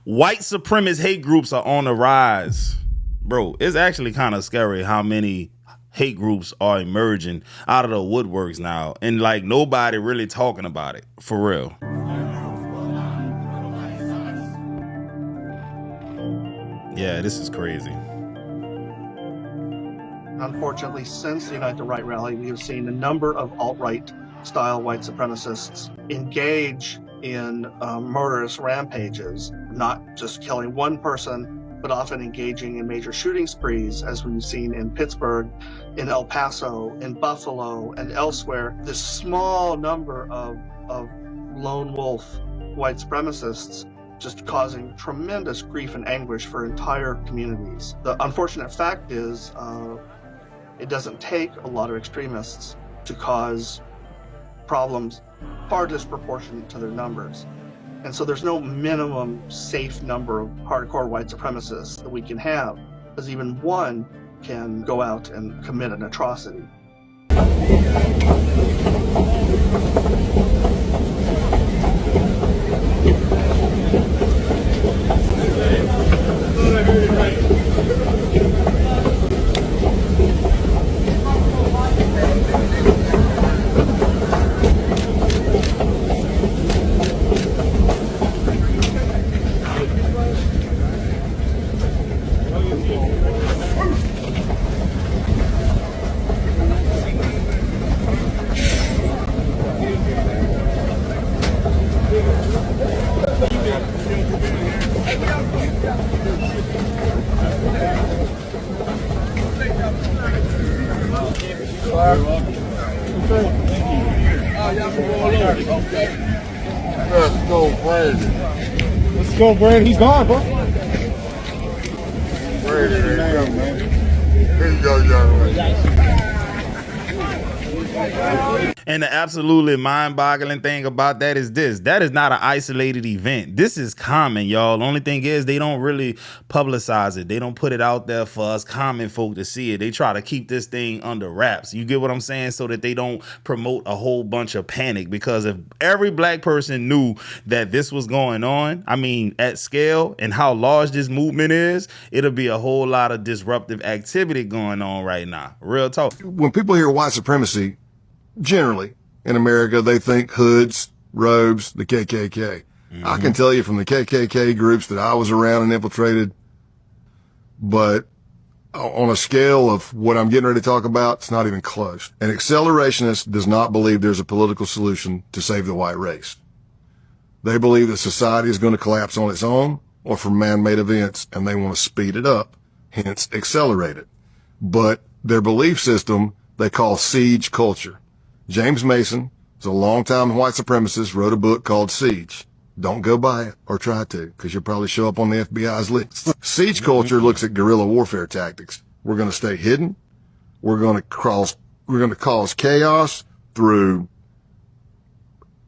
White supremacist hate groups are on the rise. Bro, it's actually kind of scary how many hate groups are emerging out of the woodworks now. And like nobody really talking about it. For real. Yeah, this is crazy. Unfortunately, since the Unite the Right rally, we have seen a number of alt-right style white supremacists engage in murderous rampages, not just killing one person, but often engaging in major shooting sprees, as we've seen in Pittsburgh, in El Paso, in Buffalo, and elsewhere. This small number of lone wolf white supremacists just causing tremendous grief and anguish for entire communities. The unfortunate fact is, it doesn't take a lot of extremists to cause problems far disproportionate to their numbers. And so there's no minimum safe number of hardcore white supremacists that we can have, because even one can go out and commit an atrocity. Let's go, Brandon. Let's go, Brandon. He's gone, bro. Brandon, man. Here you go, young man. And the absolutely mind-boggling thing about that is this. That is not an isolated event. This is common, y'all. The only thing is they don't really publicize it. They don't put it out there for us common folk to see it. They try to keep this thing under wraps. You get what I'm saying? So that they don't promote a whole bunch of panic. Because if every black person knew that this was going on, I mean, at scale and how large this movement is, it'll be a whole lot of disruptive activity going on right now. Real talk. When people hear white supremacy, generally in America, they think hoods, robes, the KKK. I can tell you from the KKK groups that I was around and infiltrated, but on a scale of what I'm getting ready to talk about, it's not even close. An accelerationist does not believe there's a political solution to save the white race. They believe that society is going to collapse on its own or from man-made events, and they want to speed it up, hence accelerate it. But their belief system they call siege culture. James Mason is a longtime white supremacist, wrote a book called Siege. Don't go buy it or try to, because you'll probably show up on the FBI's list. Siege culture looks at guerrilla warfare tactics. We're going to stay hidden. We're going to cause chaos through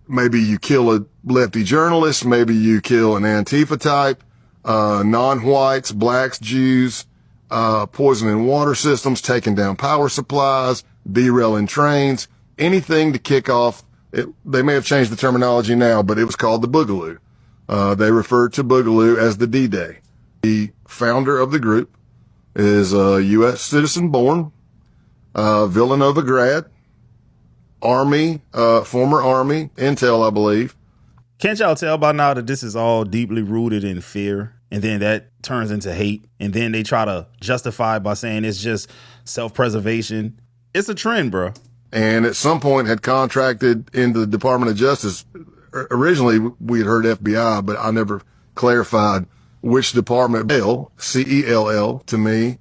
maybe you kill a lefty journalist, maybe you kill an Antifa type, non-whites, blacks, Jews, poisoning water systems, taking down power supplies, derailing trains. Anything to kick off, they may have changed the terminology now, but it was called the Boogaloo. They referred to Boogaloo as the D-Day. The founder of the group is a U.S. citizen born, Villanova grad, Army, former Army, Intel, I believe. Can't y'all tell by now that this is all deeply rooted in fear? And then that turns into hate. And then they try to justify it by saying it's just self-preservation. It's a trend, bro. And at some point had contracted into the Department of Justice. Originally, we had heard FBI, but I never clarified which department. C-E-L-L, to me,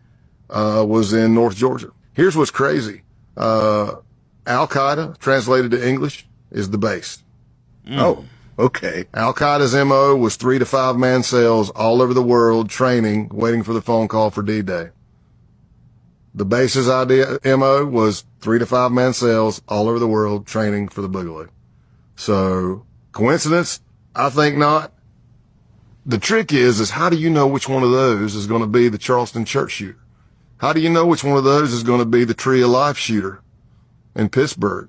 was in North Georgia. Here's what's crazy. Al-Qaeda, translated to English, is the base. Oh, okay. Al-Qaeda's MO was 3 to 5 man cells all over the world, training, waiting for the phone call for D-Day. The base's MO was 3 to 5 man cells all over the world, training for the Boogaloo. So, coincidence? I think not. The trick is how do you know which one of those is going to be the Charleston church shooter? How do you know which one of those is going to be the Tree of Life shooter in Pittsburgh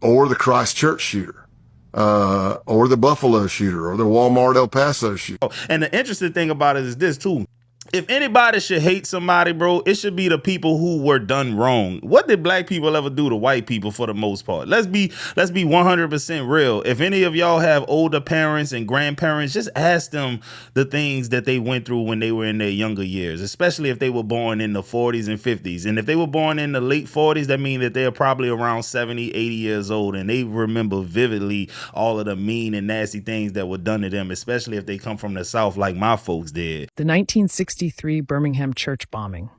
or the Christchurch shooter? or the Buffalo shooter, or the Walmart El Paso shooter. And the interesting thing about it is this too. If anybody should hate somebody, bro, it should be the people who were done wrong. What did black people ever do to white people for the most part? Let's be 100% real. If any of y'all have older parents and grandparents, just ask them the things that they went through when they were in their younger years, especially if they were born in the 40s and 50s. And if they were born in the late 40s, that means that they're probably around 70, 80 years old, and they remember vividly all of the mean and nasty things that were done to them, especially if they come from the South like my folks did. The 1963 Birmingham church bombing.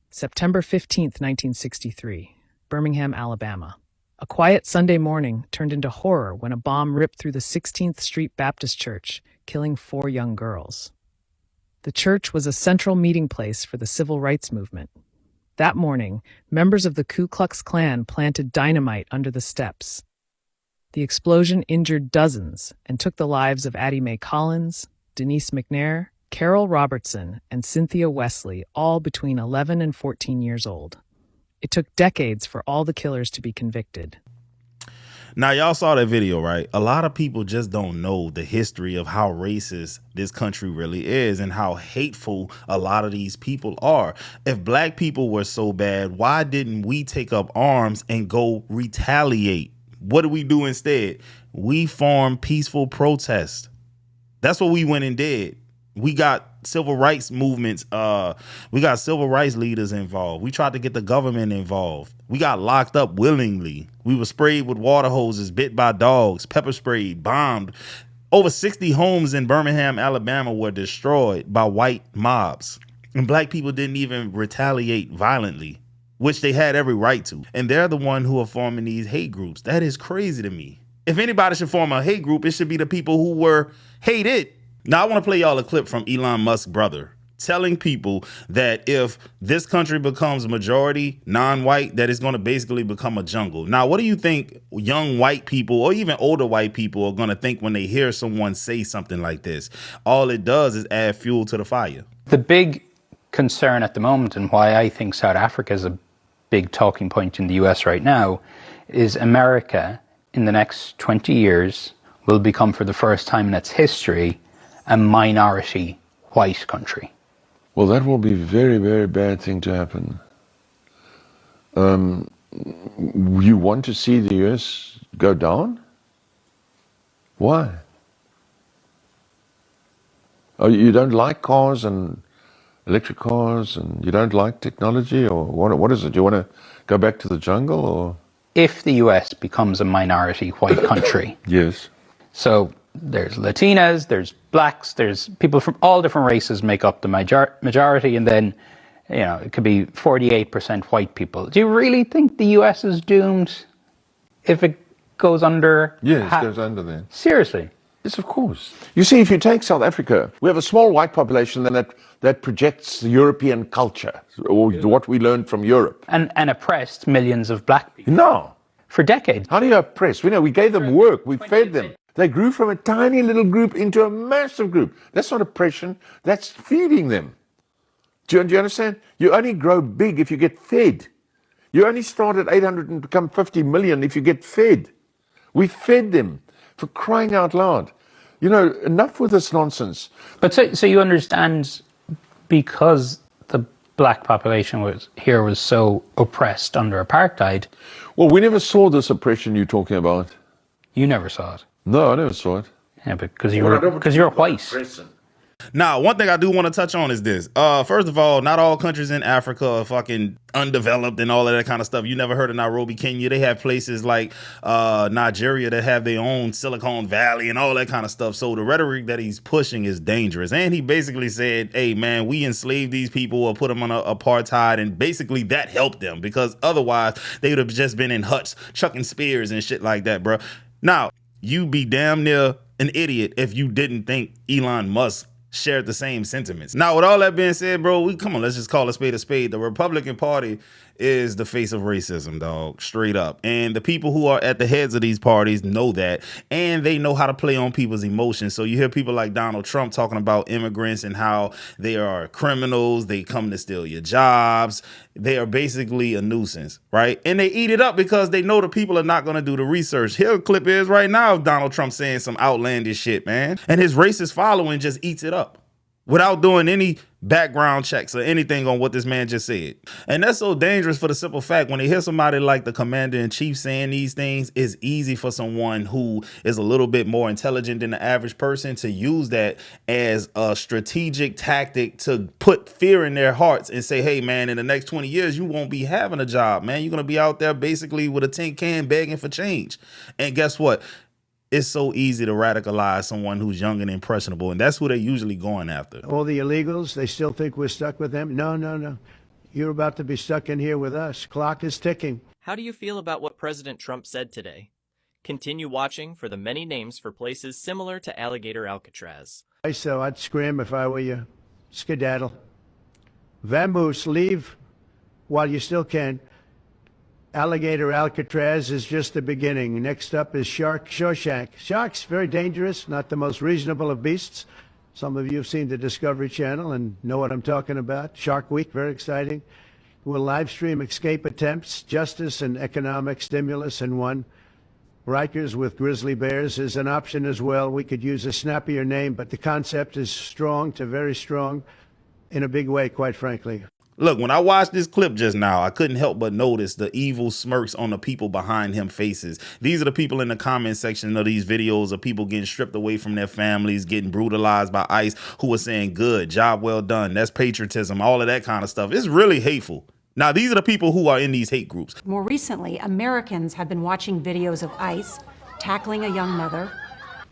September 15th, 1963, Birmingham, Alabama. A quiet Sunday morning turned into horror when a bomb ripped through the 16th Street Baptist Church, killing 4 young girls. The church was a central meeting place for the civil rights movement. That morning, members of the Ku Klux Klan planted dynamite under the steps. The explosion injured dozens and took the lives of Addie Mae Collins, Denise McNair, Carol Robertson, and Cynthia Wesley, all between 11 and 14 years old. It took decades for all the killers to be convicted. Now, y'all saw that video, right? A lot of people just don't know the history of how racist this country really is and how hateful a lot of these people are. If black people were so bad, why didn't we take up arms and go retaliate? What do we do instead? We formed peaceful protests. That's what we went and did. We got civil rights movements. We got civil rights leaders involved. We tried to get the government involved. We got locked up willingly. We were sprayed with water hoses, bit by dogs, pepper sprayed, bombed. Over 60 homes in Birmingham, Alabama were destroyed by white mobs. And black people didn't even retaliate violently, which they had every right to. And they're the one who are forming these hate groups. That is crazy to me. If anybody should form a hate group, it should be the people who were hated. Now, I want to play y'all a clip from Elon Musk's brother telling people that if this country becomes majority non-white, that it's going to basically become a jungle. Now, what do you think young white people or even older white people are going to think when they hear someone say something like this? All it does is add fuel to the fire. The big concern at the moment, and why I think South Africa is a big talking point in the US right now, is America in the next 20 years will become, for the first time in its history, a minority white country. Well, that will be a very, very bad thing to happen. You want to see the US go down? Why? Oh, you don't like cars and electric cars, and you don't like technology, or what is it? Do you want to go back to the jungle, or? If the US becomes a minority white country. Yes. So there's Latinas, there's blacks, there's people from all different races make up the majority, and then, you know, it could be 48% white people. Do you really think the US is doomed if it goes under? Yes, it goes under then. Seriously? Yes, of course. You see, if you take South Africa, we have a small white population that projects the European culture, or what we learned from Europe. And oppressed millions of black people. No. For decades. How do you oppress? We gave them work, we fed them. They grew from a tiny little group into a massive group. That's not oppression, that's feeding them. Do you understand? You only grow big if you get fed. You only start at 800 and become 50 million if you get fed. We fed them, for crying out loud. You know, enough with this nonsense. But so you understand, because the black population was so oppressed under apartheid. Well, we never saw this oppression you're talking about. You never saw it. No, I never saw it. Yeah, because you're white. Now, one thing I do want to touch on is this. First of all, not all countries in Africa are fucking undeveloped and all of that kind of stuff. You never heard of Nairobi, Kenya. They have places like Nigeria that have their own Silicon Valley and all that kind of stuff. So the rhetoric that he's pushing is dangerous. And he basically said, hey, man, we enslaved these people or put them on apartheid. And basically that helped them, because otherwise they would have just been in huts chucking spears and shit like that, bro. Now, you be damn near an idiot if you didn't think Elon Musk shared the same sentiments. Now, with all that being said, bro, let's just call a spade a spade. The Republican Party is the face of racism, dog, straight up. And the people who are at the heads of these parties know that, and they know how to play on people's emotions. So you hear people like Donald Trump talking about immigrants and how they are criminals, they come to steal your jobs, they are basically a nuisance, right? And they eat it up because they know the people are not going to do the research. Here a clip is right now of Donald Trump saying some outlandish shit, man. And his racist following just eats it up without doing any background checks or anything on what this man just said. And that's so dangerous for the simple fact, when they hear somebody like the commander-in-chief saying these things, it's easy for someone who is a little bit more intelligent than the average person to use that as a strategic tactic to put fear in their hearts and say, hey, man, in the next 20 years, you won't be having a job, man. You're going to be out there basically with a tin can begging for change. And guess what? It's so easy to radicalize someone who's young and impressionable, and that's who they're usually going after. All the illegals, they still think we're stuck with them? No, no, no. You're about to be stuck in here with us. Clock is ticking. How do you feel about what President Trump said today? Continue watching for the many names for places similar to Alligator Alcatraz. So I'd scream if I were you. Skedaddle. Vamoose, leave while you still can. Alligator Alcatraz is just the beginning. Next up is Shark Shawshank. Sharks, very dangerous, not the most reasonable of beasts. Some of you have seen the Discovery Channel and know what I'm talking about. Shark Week, very exciting. We'll live stream escape attempts, justice and economic stimulus in one. Rikers with grizzly bears is an option as well. We could use a snappier name, but the concept is strong to very strong in a big way, quite frankly. Look, when I watched this clip just now, I couldn't help but notice the evil smirks on the people behind him faces. These are the people in the comment section of these videos of people getting stripped away from their families, getting brutalized by ICE, who are saying, good, job well done, that's patriotism, all of that kind of stuff. It's really hateful. Now, these are the people who are in these hate groups. More recently, Americans have been watching videos of ICE tackling a young mother,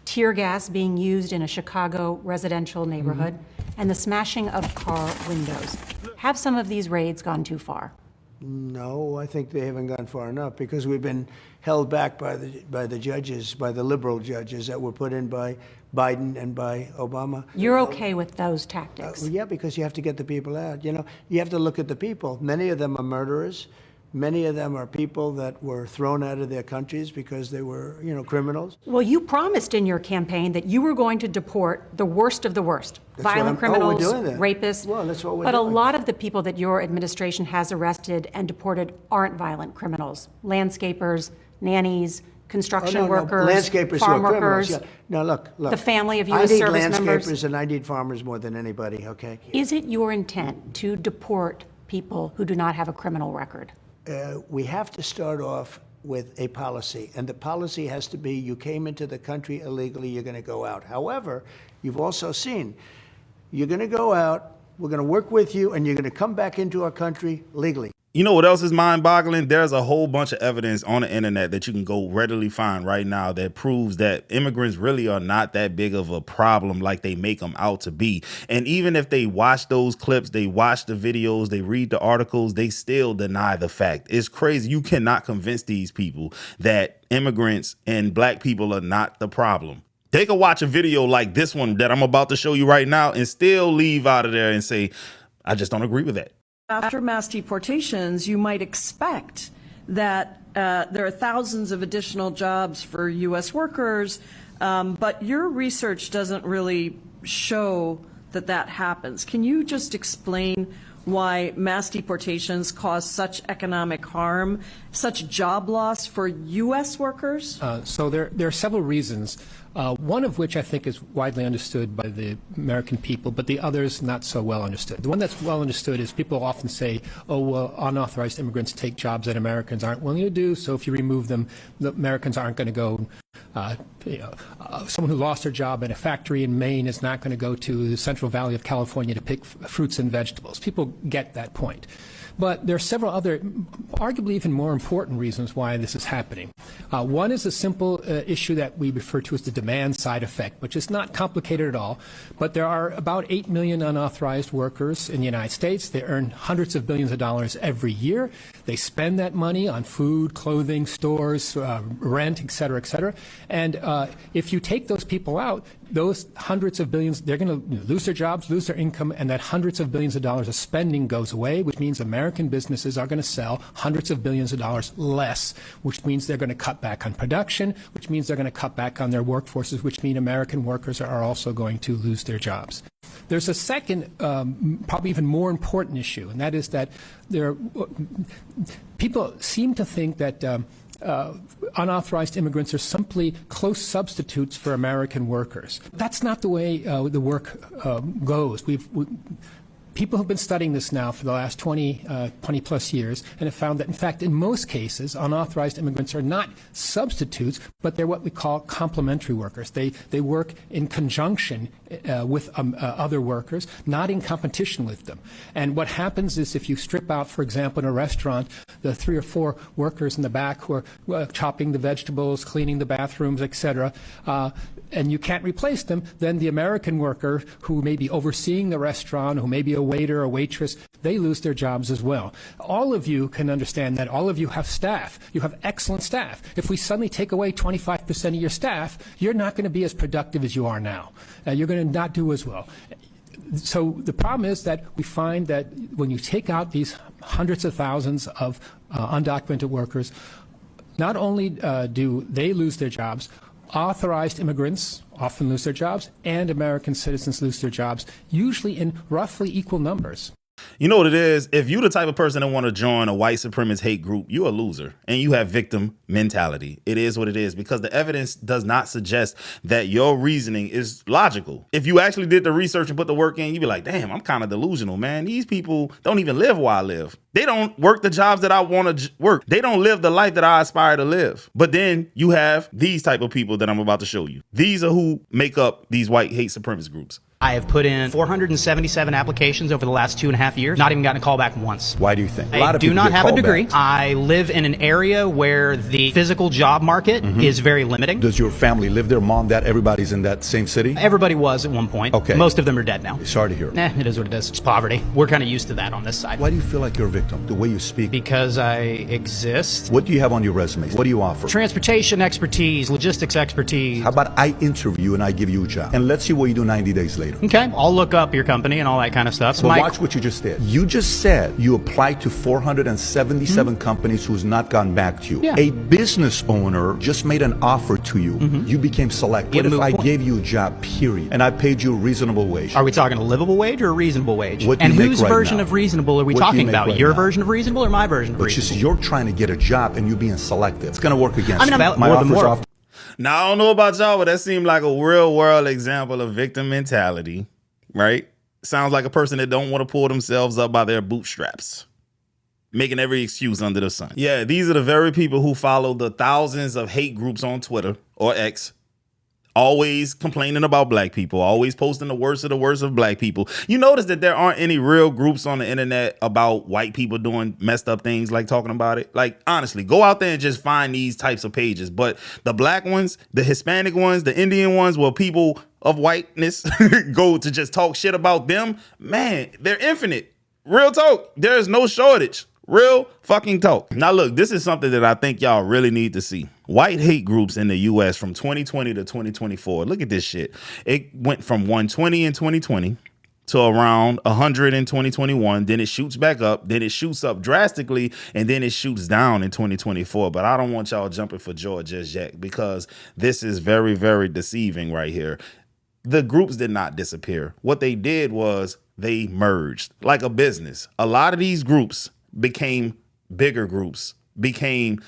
tear gas being used in a Chicago residential neighborhood, and the smashing of car windows. Have some of these raids gone too far? No, I think they haven't gone far enough because we've been held back by the judges, by the liberal judges that were put in by Biden and by Obama. You're okay with those tactics? Yeah, because you have to get the people out. You know, you have to look at the people. Many of them are murderers. Many of them are people that were thrown out of their countries because they were, you know, criminals. Well, you promised in your campaign that you were going to deport the worst of the worst. Violent criminals, rapists. Well, that's what we're doing. But a doing. lot of the people that your administration has arrested and deported aren't violent criminals. Landscapers, nannies, construction workers, landscapers farm who are criminals. workers. Yeah. No, look. The family of U.S. service members. I need landscapers and I need farmers more than anybody, okay? Is it your intent to deport people who do not have a criminal record? We have to start off with a policy, and the policy has to be you came into the country illegally, you're going to go out. However, you've also seen you're going to go out, we're going to work with you, and you're going to come back into our country legally. You know what else is mind-boggling? There's a whole bunch of evidence on the internet that you can go readily find right now that proves that immigrants really are not that big of a problem like they make them out to be. And even if they watch those clips, they watch the videos, they read the articles, they still deny the fact. It's crazy. You cannot convince these people that immigrants and black people are not the problem. They can watch a video like this one that I'm about to show you right now and still leave out of there and say, I just don't agree with that. After mass deportations, you might expect that there are thousands of additional jobs for U.S. workers, but your research doesn't really show that that happens. Can you just explain why mass deportations cause such economic harm, such job loss for U.S. workers? So there are several reasons. One of which I think is widely understood by the American people, but the others not so well understood. The one that's well understood is people often say, oh, well, unauthorized immigrants take jobs that Americans aren't willing to do, so if you remove them, the Americans aren't going to go. Someone who lost their job in a factory in Maine is not going to go to the Central Valley of California to pick fruits and vegetables. People get that point. But there are several other, arguably even more important reasons why this is happening. One is a simple issue that we refer to as the demand side effect, which is not complicated at all. But there are about 8 million unauthorized workers in the United States. They earn hundreds of billions of dollars every year. They spend that money on food, clothing, stores, rent, et cetera, et cetera. And if you take those people out, those hundreds of billions, they're going to lose their jobs, lose their income, and that hundreds of billions of dollars of spending goes away, which means Americans American businesses are going to sell hundreds of billions of dollars less, which means they're going to cut back on production, which means they're going to cut back on their workforces, which mean American workers are also going to lose their jobs. There's a second, probably even more important issue, and that is that people seem to think that unauthorized immigrants are simply close substitutes for American workers. That's not the way the work goes. People have been studying this now for the last 20 plus years and have found that, in fact, in most cases, unauthorized immigrants are not substitutes, but they're what we call complementary workers. They work in conjunction with other workers, not in competition with them. And what happens is if you strip out, for example, in a restaurant, the 3 or 4 workers in the back who are chopping the vegetables, cleaning the bathrooms, etc., and you can't replace them, then the American worker who may be overseeing the restaurant, who may be a waiter or waitress, they lose their jobs as well. All of you can understand that. All of you have staff. You have excellent staff. If we suddenly take away 25% of your staff, you're not going to be as productive as you are now. You're going to not do as well. So the problem is that we find that when you take out these hundreds of thousands of undocumented workers, not only do they lose their jobs, authorized immigrants often lose their jobs, and American citizens lose their jobs, usually in roughly equal numbers. You know what it is? If you the type of person that want to join a white supremacist hate group, you a loser and you have victim mentality. It is what it is because the evidence does not suggest that your reasoning is logical. If you actually did the research and put the work in, you'd be like, damn, I'm kind of delusional, man. These people don't even live where I live. They don't work the jobs that I want to work. They don't live the life that I aspire to live. But then you have these type of people that I'm about to show you. These are who make up these white hate supremacist groups. I have put in 477 applications over the last 2.5 years, not even gotten a call back once. Why do you think? I do not have a degree. I live in an area where the physical job market is very limiting. Does your family live there? Mom, dad, everybody's in that same city? Everybody was at one point. Okay. Most of them are dead now. Sorry to hear. It is what it is. It's poverty. We're kind of used to that on this side. Why do you feel like you're a victim? The way you speak? Because I exist. What do you have on your resume? What do you offer? Transportation expertise, logistics expertise. How about I interview and I give you a job? And let's see what you do 90 days later. Okay. I'll look up your company and all that kind of stuff. So watch what you just did. You just said you applied to 477 companies who's not gotten back to you. Yeah. A business owner just made an offer to you. You became selected. What if I gave you a job, period, and I paid you a reasonable wage? Are we talking a livable wage or a reasonable wage? What do you and make whose right version now? of reasonable are we What do you talking make about? right Your now? version of reasonable or my version of But reasonable? you're trying to get a job and you're being selective. It's going to work against you. I'm My more than offer's more. off. Now, I don't know about y'all, but that seemed like a real world example of victim mentality, right? Sounds like a person that don't want to pull themselves up by their bootstraps, making every excuse under the sun. Yeah, these are the very people who follow the thousands of hate groups on Twitter or X, always complaining about black people, always posting the worst of black people. You notice that there aren't any real groups on the internet about white people doing messed up things, like talking about it. Like, honestly, go out there and just find these types of pages. But the black ones, the Hispanic ones, the Indian ones, where people of whiteness go to just talk shit about them, man, they're infinite. Real talk. There is no shortage. Real fucking talk. Now, look, this is something that I think y'all really need to see. White hate groups in the U.S. from 2020 to 2024. Look at this shit. It went from 120 in 2020 to around 100 in 2021. Then it shoots back up. Then it shoots up drastically. And then it shoots down in 2024. But I don't want y'all jumping for joy just yet, because this is very, very deceiving right here. The groups did not disappear. What they did was they merged like a business. A lot of these groups became bigger groups, became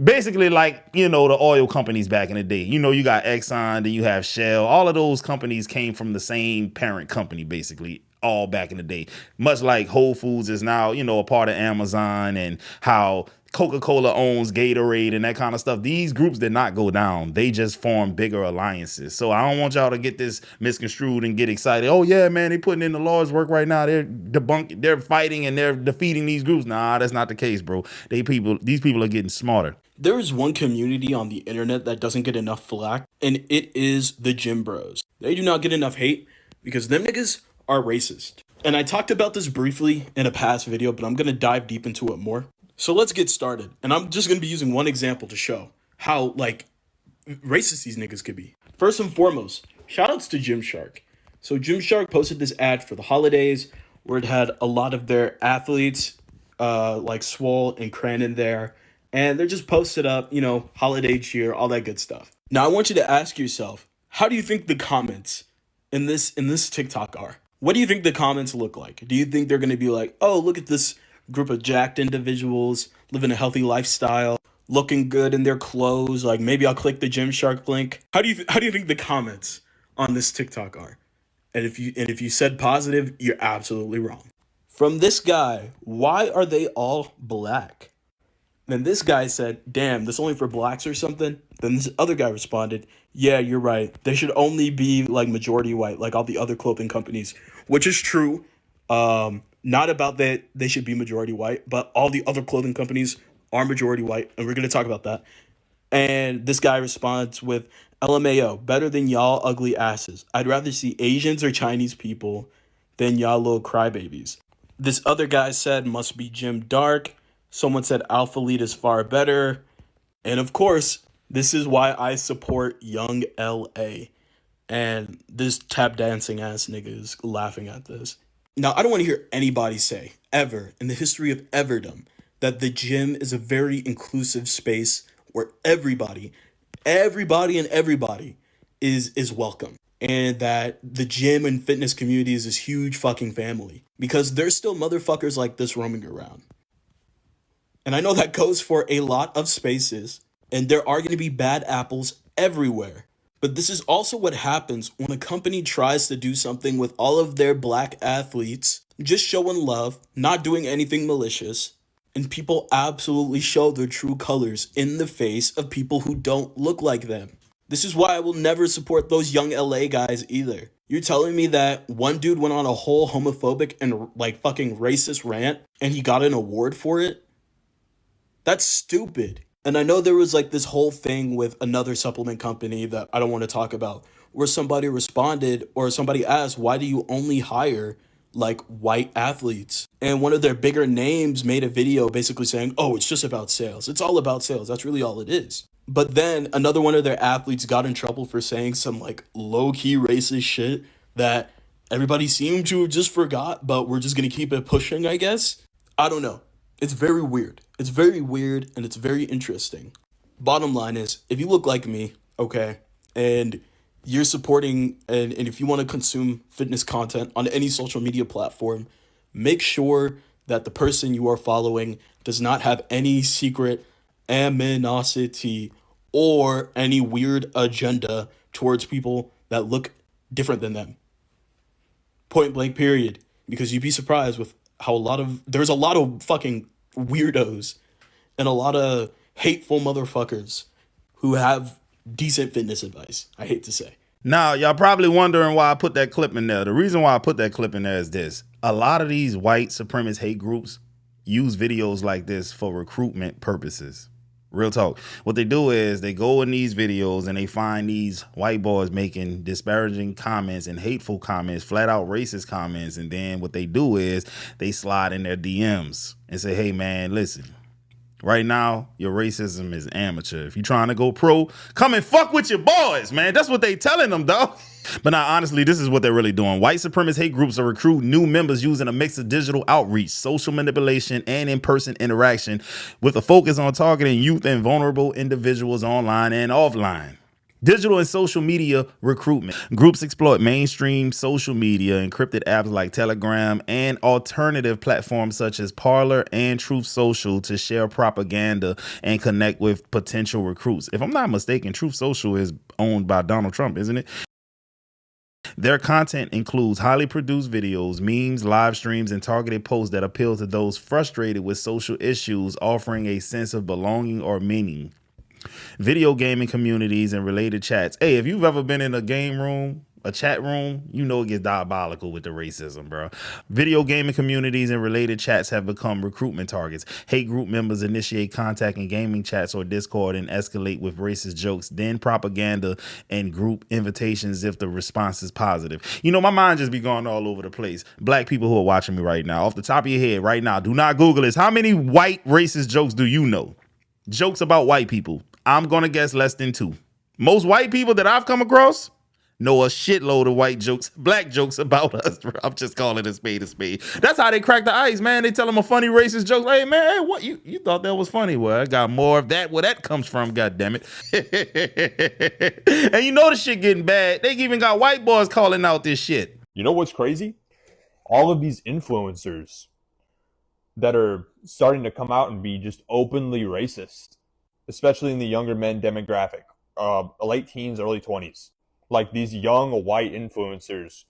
basically like, you know, the oil companies back in the day. You know, you got Exxon, then you have Shell. All of those companies came from the same parent company, basically, all back in the day. Much like Whole Foods is now, you know, a part of Amazon, and how Coca-Cola owns Gatorade and that kind of stuff. These groups did not go down. They just formed bigger alliances. So I don't want y'all to get this misconstrued and get excited. Oh yeah, man, they putting in the Lord's work right now. They're fighting and they're defeating these groups. Nah, that's not the case, bro. These people are getting smarter. There is one community on the internet that doesn't get enough flack, and it is the gym bros. They do not get enough hate because them niggas are racist. And I talked about this briefly in a past video, but I'm going to dive deep into it more. So let's get started. And I'm just going to be using one example to show how, like, racist these niggas could be. First and foremost, shout outs to Gymshark. So Gymshark posted this ad for the holidays where it had a lot of their athletes like Swole and Cranon there, and they're just posted up, you know, holiday cheer, all that good stuff. Now I want you to ask yourself, how do you think the comments in this TikTok are? What do you think the comments look like? Do you think they're going to be like, oh, look at this group of jacked individuals living a healthy lifestyle, looking good in their clothes, like maybe I'll click the Gymshark link? How do you think the comments on this TikTok are? And if you said positive, you're absolutely wrong. From this guy, why are they all black? Then this guy said, damn, this only for blacks or something? Then this other guy responded, yeah, you're right. They should only be like majority white, like all the other clothing companies, which is true. Not about that they should be majority white, but all the other clothing companies are majority white, and we're going to talk about that. And this guy responds with, LMAO, better than y'all ugly asses. I'd rather see Asians or Chinese people than y'all little crybabies. This other guy said, must be Jim Dark. Someone said Alpha Lead is far better. And of course, this is why I support Young LA. And this tap dancing ass nigga is laughing at this. Now, I don't want to hear anybody say, ever, in the history of everdom, that the gym is a very inclusive space where everybody and everybody is welcome. And that the gym and fitness community is this huge fucking family. Because there's still motherfuckers like this roaming around. And I know that goes for a lot of spaces. And there are going to be bad apples everywhere. But this is also what happens when a company tries to do something with all of their black athletes, just showing love, not doing anything malicious, and people absolutely show their true colors in the face of people who don't look like them. This is why I will never support those Young LA guys either. You're telling me that one dude went on a whole homophobic and like fucking racist rant and he got an award for it? That's stupid. And I know there was like this whole thing with another supplement company that I don't want to talk about, where somebody responded or somebody asked, why do you only hire like white athletes? And one of their bigger names made a video basically saying, oh, it's just about sales. It's all about sales. That's really all it is. But then another one of their athletes got in trouble for saying some like low-key racist shit that everybody seemed to have just forgot, but we're just going to keep it pushing, I guess. I don't know. It's very weird. It's very weird and it's very interesting. Bottom line is, if you look like me, okay, and you're supporting and if you want to consume fitness content on any social media platform, make sure that the person you are following does not have any secret animosity or any weird agenda towards people that look different than them. Point blank period. Because you'd be surprised with how there's a lot of fucking weirdos and a lot of hateful motherfuckers who have decent fitness advice, I hate to say. Now, y'all probably wondering why I put that clip in there. The reason why I put that clip in there is this. A lot of these white supremacist hate groups use videos like this for recruitment purposes. Real talk. What they do is they go in these videos and they find these white boys making disparaging comments and hateful comments, flat out racist comments. And then what they do is they slide in their DMs and say, hey, man, listen, right now, your racism is amateur. If you're trying to go pro, come and fuck with your boys, man. That's what they telling them, dog. But now, honestly, this is what they're really doing. White supremacist hate groups are recruiting new members using a mix of digital outreach, social manipulation, and in-person interaction with a focus on targeting youth and vulnerable individuals online and offline. Digital and social media recruitment. Groups exploit mainstream social media, encrypted apps like Telegram, and alternative platforms such as Parler and Truth Social to share propaganda and connect with potential recruits. If I'm not mistaken, Truth Social is owned by Donald Trump, isn't it? Their content includes highly produced videos, memes, live streams, and targeted posts that appeal to those frustrated with social issues, offering a sense of belonging or meaning. Video gaming communities and related chats. Hey, if you've ever been in a game room, a chat room, you know it gets diabolical with the racism, bro. Video gaming communities and related chats have become recruitment targets. Hate group members initiate contact in gaming chats or Discord and escalate with racist jokes, then propaganda and group invitations if the response is positive. You know, my mind just be going all over the place. Black people who are watching me right now, off the top of your head right now, do not Google this. How many white racist jokes do you know? Jokes about white people. I'm going to guess less than 2. Most white people that I've come across, know a shitload of white jokes, black jokes about us, bro. I'm just calling a spade a spade. That's how they crack the ice, man. They tell them a funny racist joke. Hey, man, hey, what you thought that was funny? Well, I got more of that. Where that comes from, goddammit. And you know the shit getting bad. They even got white boys calling out this shit. You know what's crazy? All of these influencers that are starting to come out and be just openly racist, especially in the younger men demographic, late teens, early 20s. Like these young white influencers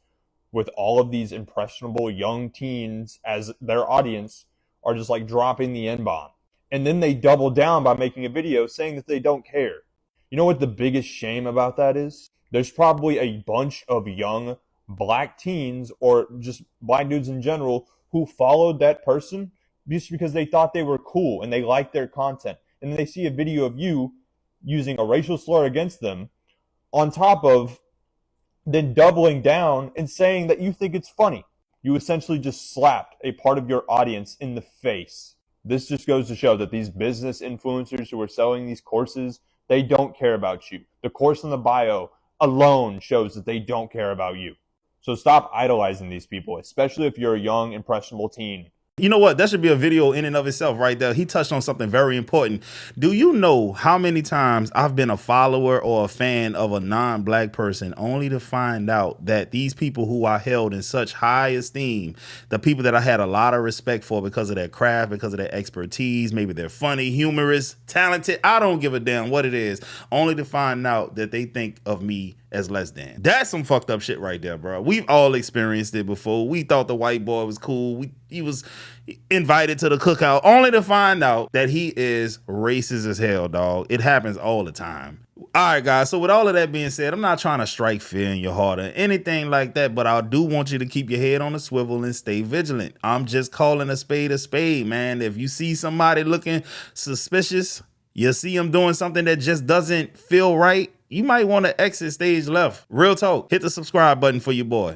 with all of these impressionable young teens as their audience are just like dropping the N-bomb. And then they double down by making a video saying that they don't care. You know what the biggest shame about that is? There's probably a bunch of young black teens or just black dudes in general who followed that person just because they thought they were cool and they liked their content. And then they see a video of you using a racial slur against them on top of then doubling down and saying that you think it's funny. You essentially just slapped a part of your audience in the face. This just goes to show that these business influencers who are selling these courses, they don't care about you. The course in the bio alone shows that they don't care about you. So stop idolizing these people, especially if you're a young, impressionable teen. You know what? That should be a video in and of itself right there. He touched on something very important. Do you know how many times I've been a follower or a fan of a non-black person only to find out that these people who I held in such high esteem, the people that I had a lot of respect for because of their craft, because of their expertise, maybe they're funny, humorous, talented, I don't give a damn what it is, only to find out that they think of me as less than. That's some fucked up shit right there, bro. We've all experienced it before. We thought the white boy was cool. He was invited to the cookout only to find out that he is racist as hell, dog. It happens all the time. All right, guys. So with all of that being said, I'm not trying to strike fear in your heart or anything like that, but I do want you to keep your head on the swivel and stay vigilant. I'm just calling a spade, man. If you see somebody looking suspicious, you see them doing something that just doesn't feel right, you might want to exit stage left. Real talk. Hit the subscribe button for your boy.